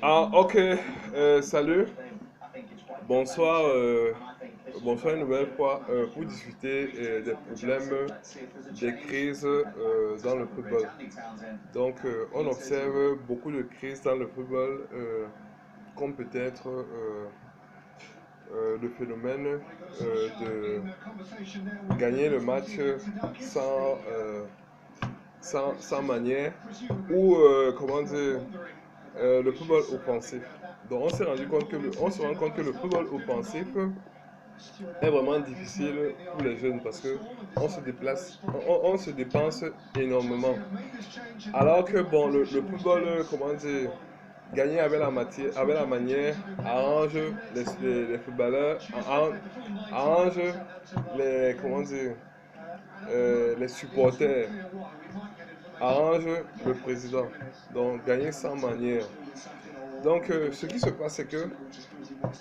Ah, ok. Salut. Bonsoir. Bonsoir une nouvelle fois pour discuter des problèmes, des crises dans le football. Donc, on observe beaucoup de crises dans le football, comme peut-être le phénomène de gagner le match sans, sans manière ou, comment dire, le football offensif. Donc on se rend compte que le football offensif est vraiment difficile pour les jeunes parce que on se déplace, on se dépense énormément. Alors que bon, le football, comment dire, gagner avec la matière, avec la manière, arrange les footballeurs, arrange comment dire, les supporters, arrange le président. Donc gagner sans manière. Donc, ce qui se passe, c'est que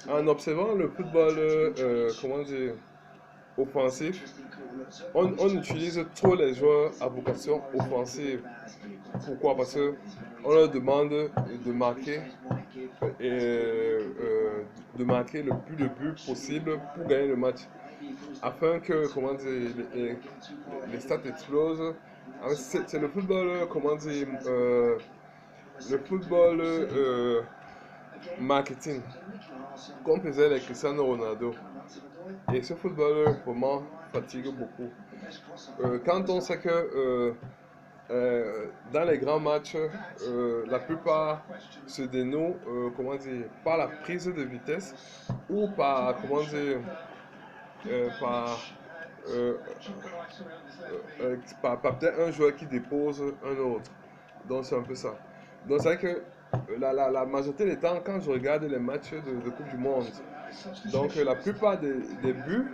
en observant le football, comment dire, offensif, on utilise trop les joueurs à vocation offensive. Pourquoi? Parce que on leur demande de marquer le plus de buts possible pour gagner le match, afin que, comment dire, les stats explosent. C'est le football, comment dire, le football marketing, comme faisait les Cristiano Ronaldo. Et ce football vraiment fatigue beaucoup. Quand on sait que dans les grands matchs, la plupart se dénouent, comment dire, par la prise de vitesse ou par, comment dire, par, euh, par peut-être un joueur qui dépose un autre. Donc c'est un peu ça. Donc c'est vrai que la majorité des temps, quand je regarde les matchs de Coupe du Monde, donc la plupart des buts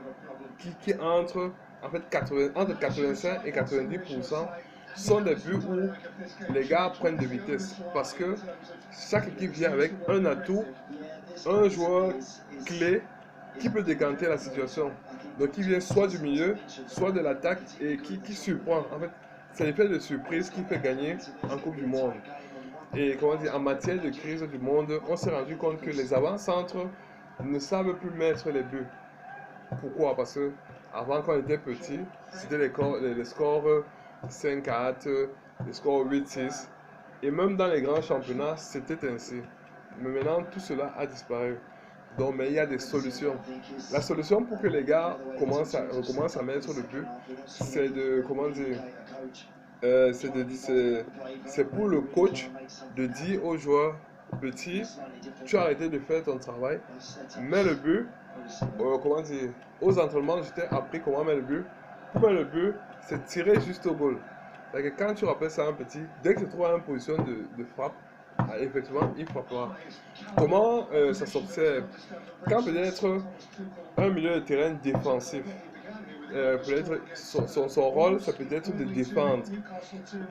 qui entrent, en fait 80, entre 85 et 90% sont des buts où les gars prennent de vitesse. Parce que chaque équipe vient avec un atout, un joueur clé qui peut décanter la situation. Donc qui vient soit du milieu, soit de l'attaque et qui surprend. En fait, c'est l'effet de surprise qui fait gagner en Coupe du Monde. Et comment dire, en matière de crise du monde, on s'est rendu compte que les avant-centres ne savent plus mettre les buts. Pourquoi? Parce que avant, quand on était petit, c'était les scores 5-4, les scores 8-6. Et même dans les grands championnats, c'était ainsi. Mais maintenant, tout cela a disparu. Donc, mais il y a des solutions. La solution pour que les gars commencent à mettre le but, c'est de, comment dire, c'est pour le coach de dire aux joueurs, petit, tu as arrêté de faire ton travail, mets le but, comment dire, aux entraînements, je t'ai appris comment mettre le but. Pour mettre le but, c'est tirer juste au goal. Que quand tu rappelles ça à un petit, dès que tu trouves une position de frappe, effectivement, il frappera. Comment ça s'observe? Quand peut-être un milieu de terrain défensif, peut-être son rôle, c'est peut-être de défendre.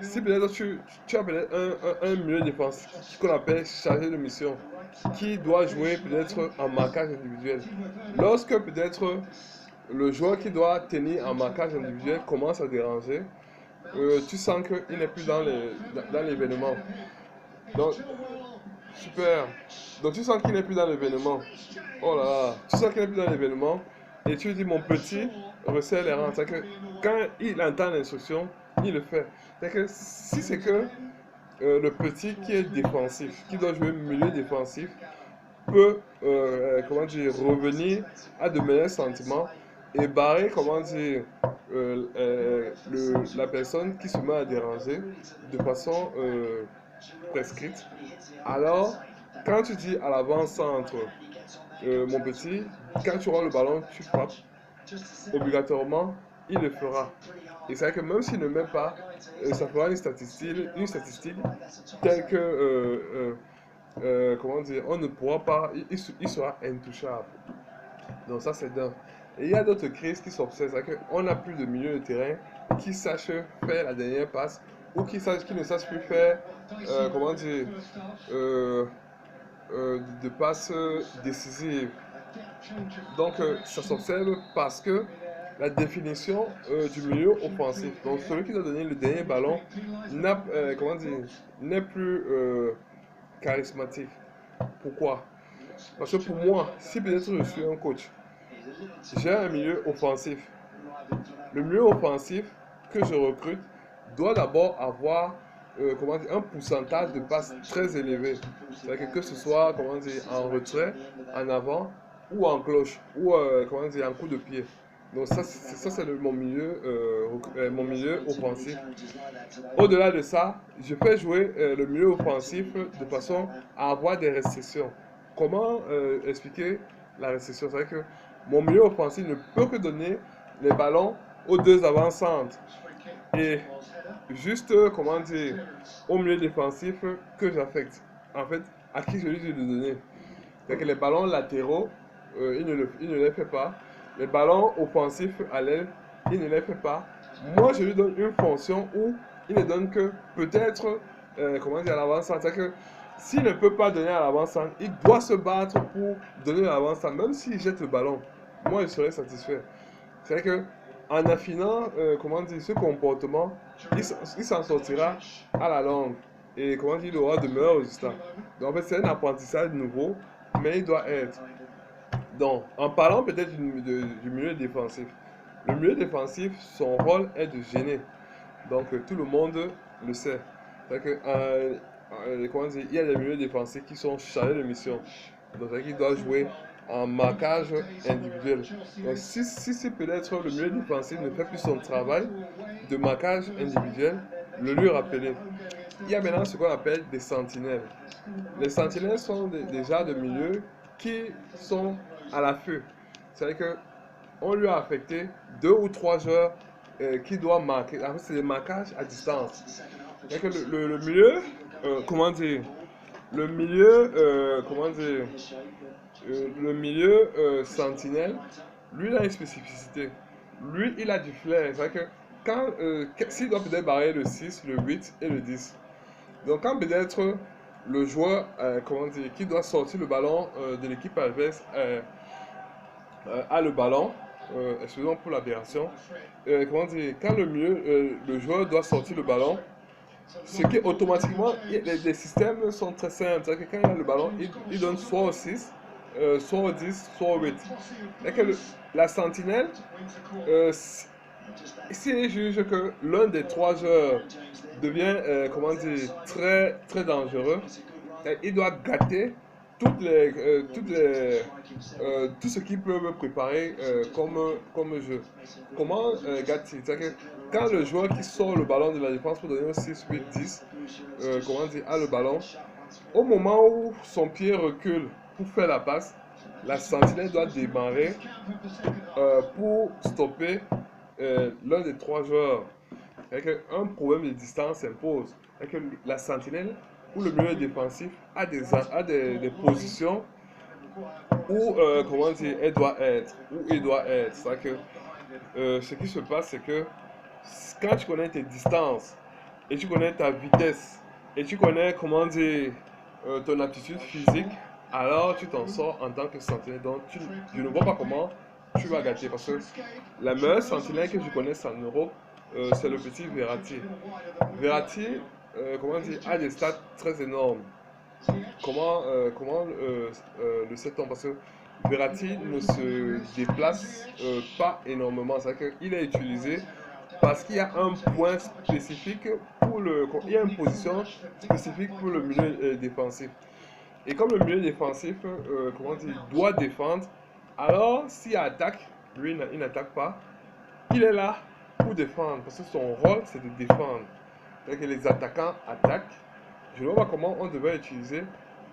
Si peut-être tu as peut-être un milieu défensif qu'on appelle chargé de mission, qui doit jouer peut-être en marquage individuel. Lorsque peut-être le joueur qui doit tenir en marquage individuel commence à déranger, tu sens qu'il n'est plus dans l'événement. Donc, super. Donc, tu sens qu'il n'est plus dans l'événement. Oh là là, tu sens qu'il n'est plus dans l'événement. Et tu dis, mon petit, resserre les rangs. C'est que quand il entend l'instruction, il le fait. C'est que si c'est que le petit qui est défensif, qui doit jouer milieu défensif, peut, comment dire, revenir à de meilleurs sentiments et barrer, comment dire, la personne qui se met à déranger de façon prescrite. Alors, quand tu dis à l'avant-centre, mon petit, quand tu auras le ballon, tu frappes, obligatoirement, il le fera. Et c'est vrai que même s'il ne met pas, ça fera une statistique telle que comment dire, on ne pourra pas, il sera intouchable. Donc ça c'est d'un. Et il y a d'autres crises qui s'observent, c'est qu'on n'a plus de milieu de terrain qui sache faire la dernière passe ou qui ne sache plus faire, comment dire, euh, de passes décisives. Donc ça s'observe parce que la définition du milieu offensif, donc celui qui doit donner le dernier ballon, comment dire, n'est plus charismatique. Pourquoi? Parce que pour moi, si peut-être je suis un coach, j'ai un milieu offensif. Le milieu offensif que je recrute doit d'abord avoir comment dire, un pourcentage de passes très élevé. C'est-à-dire que ce soit comment dire, en retrait, en avant ou en cloche ou comment dire, en coup de pied. Donc ça c'est mon milieu offensif. Au-delà de ça, je fais jouer le milieu offensif de façon à avoir des restrictions. Comment expliquer la restriction? C'est-à-dire que mon milieu offensif ne peut que donner les ballons aux deux avant-centres. Et juste, comment dire, au milieu défensif que j'affecte. En fait, à qui je lui dis de donner. C'est que les ballons latéraux, il ne les fait pas. Les ballons offensifs à l'aile, il ne les fait pas. Moi, je lui donne une fonction où il ne donne que peut-être, comment dire, à l'avant-centre. C'est que s'il ne peut pas donner à l'avant-centre, il doit se battre pour donner à l'avant-centre. Même s'il jette le ballon, moi, je serais satisfait. C'est que en affinant, comment dire, ce comportement, il s'en sortira à la longue. Et comment dire, il aura de meilleurs résultats. Donc, en fait, c'est un apprentissage nouveau, mais il doit être. Donc, en parlant peut-être du milieu défensif, le milieu défensif, son rôle est de gêner. Donc, tout le monde le sait. C'est que, comment dire, il y a des milieux défensifs qui sont chargés de mission. Donc, c'est qu'il doit jouer en marquage individuel. Donc, si peut-être le milieu défensif ne fait plus son travail de marquage individuel, le lui rappeler. Il y a maintenant ce qu'on appelle des sentinelles. Les sentinelles sont déjà de milieux qui sont à l'affût. C'est-à-dire qu'on lui a affecté 2 ou 3 joueurs qui doivent marquer. En fait, c'est des marquages à distance. C'est-à-dire que le milieu, comment dire, le milieu, comment dire, le milieu sentinelle, lui, il a une spécificité. Lui, il a du flair. C'est-à-dire que s'il doit peut-être barrer le 6, le 8 et le 10. Donc, quand peut-être le joueur, comment dire, qui doit sortir le ballon de l'équipe adverse a le ballon, excusez-moi pour l'aberration, comment dire, quand le joueur doit sortir le ballon, ce qui automatiquement, les systèmes sont très simples. C'est-à-dire que quand il a le ballon, il donne soit au 6, soit au 10, soit au 8. La sentinelle, s'il juge que l'un des 3 joueurs devient, comment dire, très, très dangereux, il doit gâter tout ce qu'il peut me préparer comme jeu. Comment gâter? C'est-à-dire que quand le joueur qui sort le ballon de la défense pour donner au 6, 8, 10, comment dire, a le ballon, au moment où son pied recule pour faire la passe, la sentinelle doit démarrer pour stopper l'un des 3 joueurs. Un problème de distance s'impose. La sentinelle ou le milieu défensif a des positions où, comment dire, elle doit être, où il doit être. Ce qui se passe, c'est que quand tu connais tes distances et tu connais ta vitesse et tu connais, comment dire, ton aptitude physique, alors tu t'en sors en tant que sentinelle. Donc, je ne vois pas comment tu vas gâter parce que la meilleure sentinelle que je connaisse en Europe, c'est le petit Verratti. Verratti, comment dire, a des stats très énormes. Comment le sait-on? Parce que Verratti ne se déplace pas énormément. C'est-à-dire qu'il est utilisé parce qu'il y a un point spécifique il y a une position spécifique pour le milieu défensif. Et comme le milieu défensif, comment dire, doit défendre, alors s'il attaque, lui il n'attaque pas, il est là pour défendre, parce que son rôle c'est de défendre. C'est que les attaquants attaquent. Je ne vois pas comment on devrait utiliser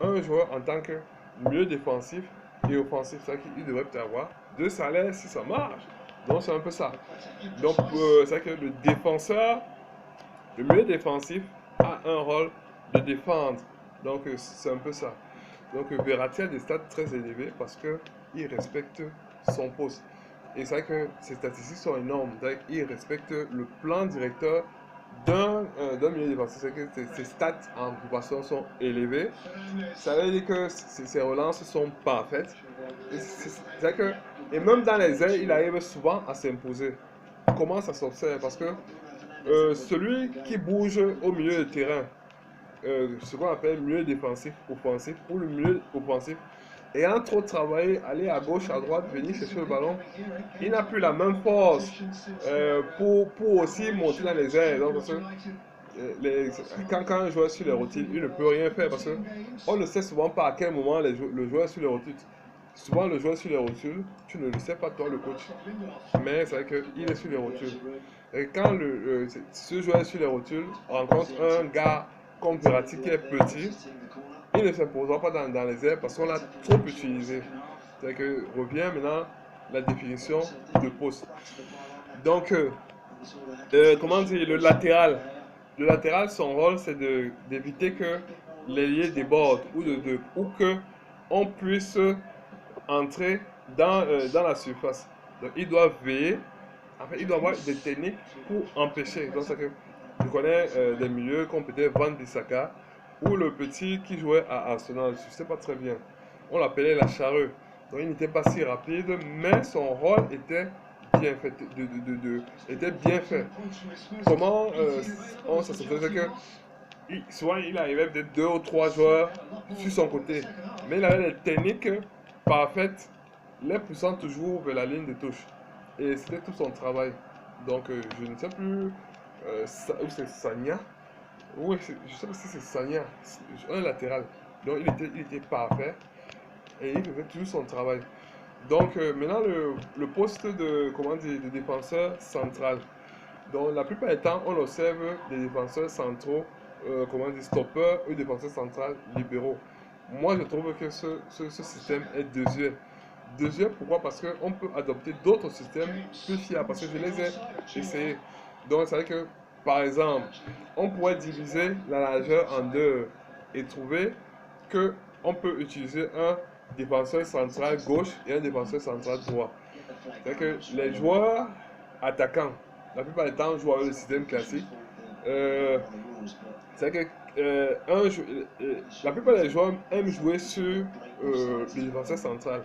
un joueur en tant que milieu défensif et offensif. C'est qu'il devrait peut-être avoir 2 salaires si ça marche. Donc c'est un peu ça. Donc c'est que le défenseur, le milieu défensif a un rôle de défendre. Donc c'est un peu ça. Donc Verratti a des stats très élevés parce qu'il respecte son poste. Et c'est vrai que ces statistiques sont énormes. Il respecte le plan directeur d'un milieu défensif. C'est que ses stats en occupation sont élevées. Ça veut dire que ses relances sont parfaites. Et même dans les airs, il arrive souvent à s'imposer. Comment ça s'observe? Parce que celui qui bouge au milieu de terrain, ce qu'on appelle milieu défensif, offensif, ou le milieu offensif, ayant trop travaillé, aller à gauche, à droite, venir chercher le ballon, il n'a plus la même force pour aussi monter dans les airs. Donc, parce que, quand un joueur est sur les rotules, il ne peut rien faire parce qu'on ne sait souvent pas à quel moment le joueur est sur les rotules. Souvent, le joueur sur les rotules, tu ne le sais pas, toi, le coach. Mais c'est vrai qu'il est sur les rotules. Et quand ce joueur est sur les rotules, rencontre un gars comme Verratti qui est petit, il ne s'imposera pas dans les airs parce qu'on l'a trop utilisé. C'est que revient maintenant la définition de poste. Donc, comment dire, le latéral. Le latéral, son rôle, c'est d'éviter que l'ailier déborde ou que on puisse entrer dans la surface. Donc, il doit veiller. En fait, il doit avoir des techniques pour empêcher. Donc, c'est que je connais des milieux comme peut-être Van Bissaka ou le petit qui jouait à Arsenal. Je ne sais pas très bien. On l'appelait la charrue. Donc, il n'était pas si rapide, mais son rôle était bien fait. Était bien fait. Comment ça se faisait que souvent il arrivait peut-être 2 ou 3 joueurs sur son côté, mais il avait des techniques parfaites, les poussant toujours vers la ligne de touche. Et c'était tout son travail. Donc je ne sais plus où c'est Sagna. Oui, je sais pas si c'est Sagna, un latéral. Donc il était parfait et il faisait toujours son travail. Donc maintenant le poste de défenseur central. Donc la plupart du temps on observe des défenseurs centraux, stoppeurs ou défenseurs centrales libéraux. Moi je trouve que ce système est désuet. Désuet pourquoi? Parce qu'on peut adopter d'autres systèmes plus fiables, parce que je les ai essayés. Donc c'est vrai que par exemple on pourrait diviser la largeur en deux et trouver que on peut utiliser un défenseur central gauche et un défenseur central droit. C'est que les joueurs attaquants, la plupart du temps, jouent avec le système classique. C'est que la plupart des joueurs aiment jouer sur le défenseur central.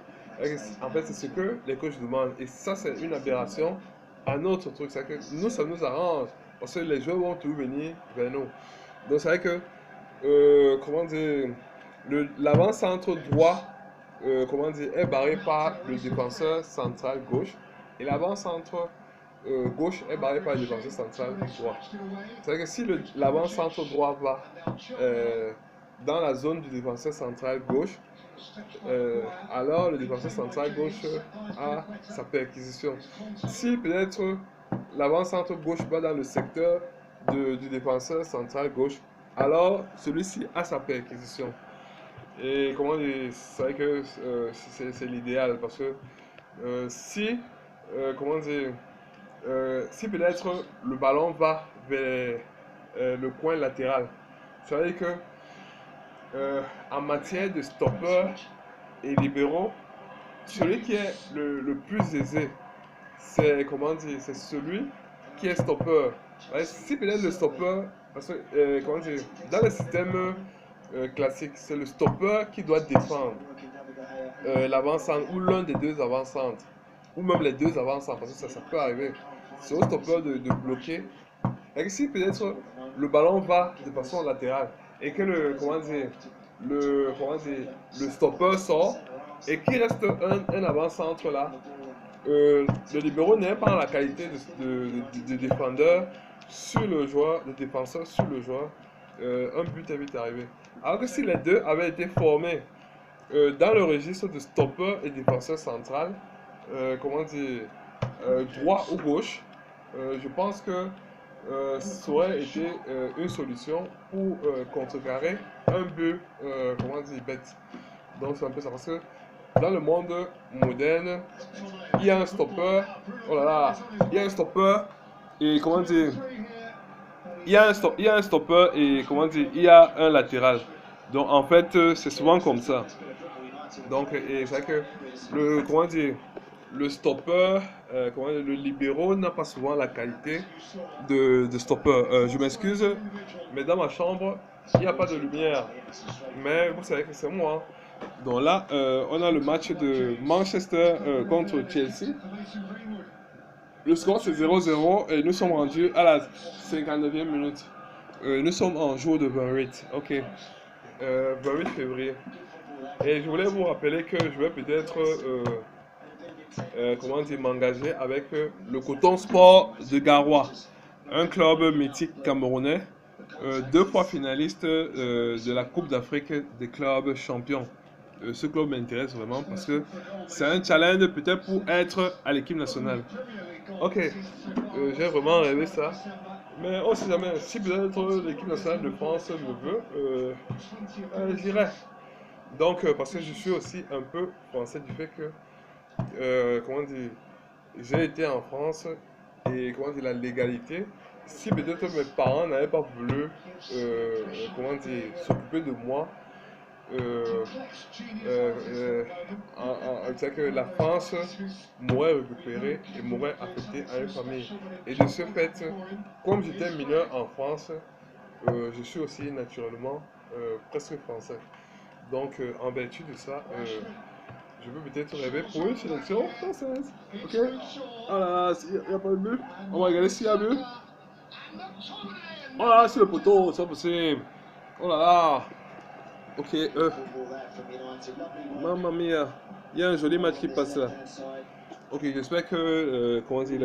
En fait, c'est ce que les coachs demandent. Et ça, c'est une aberration à notre truc. C'est que nous, ça nous arrange. Parce que les joueurs vont toujours venir vers nous. Donc, c'est vrai que, comment dire, l'avant-centre droit est barré par le défenseur central gauche et l'avant-centre gauche est barré par le défenseur central droit. C'est-à-dire que si l'avant-centre droit va dans la zone du défenseur central gauche, alors le défenseur central gauche a sa perquisition. Si peut-être l'avant-centre gauche va dans le secteur du défenseur central gauche, alors celui-ci a sa perquisition. Et comment dire, c'est vrai que c'est l'idéal parce que si, si peut-être le ballon va vers le coin latéral, ça veut dire que en matière de stopper et libéraux, celui qui est le plus aisé, c'est c'est celui qui est stopper. Si peut-être le stopper, parce que dans le système classique, c'est le stopper qui doit défendre l'avant-centre ou l'un des deux avant-centres, ou même les deux avant-centres, parce que ça peut arriver. C'est au stopper de bloquer. Et si peut-être le ballon va de façon latérale et que le stopper sort et qu'il reste un avant-centre là, le libéraux n'est pas dans la qualité de défendeur sur le joueur, de défenseur sur le joueur, un but est vite arrivé. Alors que si les deux avaient été formés dans le registre de stopper et défenseur central, droit ou gauche, je pense que ça aurait été une solution pour contrecarrer un but, bête. Donc c'est un peu ça, parce que dans le monde moderne, il y a un stopper, oh là là, il y a un stopper et il y a un stopper et il y a un latéral. Donc en fait, c'est souvent comme ça. Donc et c'est vrai que le stopper, le libéraux n'a pas souvent la qualité de stopper. Je m'excuse, mais dans ma chambre, il n'y a pas de lumière. Mais vous savez que c'est moi. Donc là, on a le match de Manchester contre Chelsea. Le score c'est 0-0 et nous sommes rendus à la 59e minute. Nous sommes en jour de 28. Ok. 28 février. Et je voulais vous rappeler que je vais peut-être, comment dire, m'engager avec le Coton Sport de Garoua, un club mythique camerounais, deux fois finaliste de la Coupe d'Afrique des clubs champions. Ce club m'intéresse vraiment parce que c'est un challenge peut-être pour être à l'équipe nationale. Ok, j'ai vraiment rêvé ça. Mais on sait jamais, si peut-être l'équipe nationale de France me veut, j'irai. Donc, parce que je suis aussi un peu français du fait que, comment dire, j'ai été en France et comment dire, la légalité, si peut-être mes parents n'avaient pas voulu, comment dire, s'occuper de moi, euh, c'est que la France m'aurait récupéré et m'aurait affecté à une famille. Et de ce fait, comme j'étais mineur en France, je suis aussi naturellement presque français. Donc, en vertu de ça, je peux peut-être rêver pour une sélection française. Ok? Ah là là, il n'y a pas de but. On va regarder s'il y a but. Oh là là, c'est le poteau, c'est pas possible. Oh là là. Ok, mamma mia. Il y a un joli match qui passe là. Ok, j'espère que, comment dire,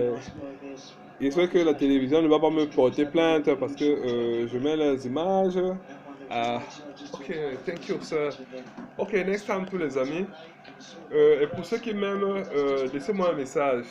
j'espère que la télévision ne va pas me porter plainte parce que je mets les images. Ah, ok, thank you, sir. Ok, next time tous les amis. Et pour ceux qui m'aiment, laissez-moi un message.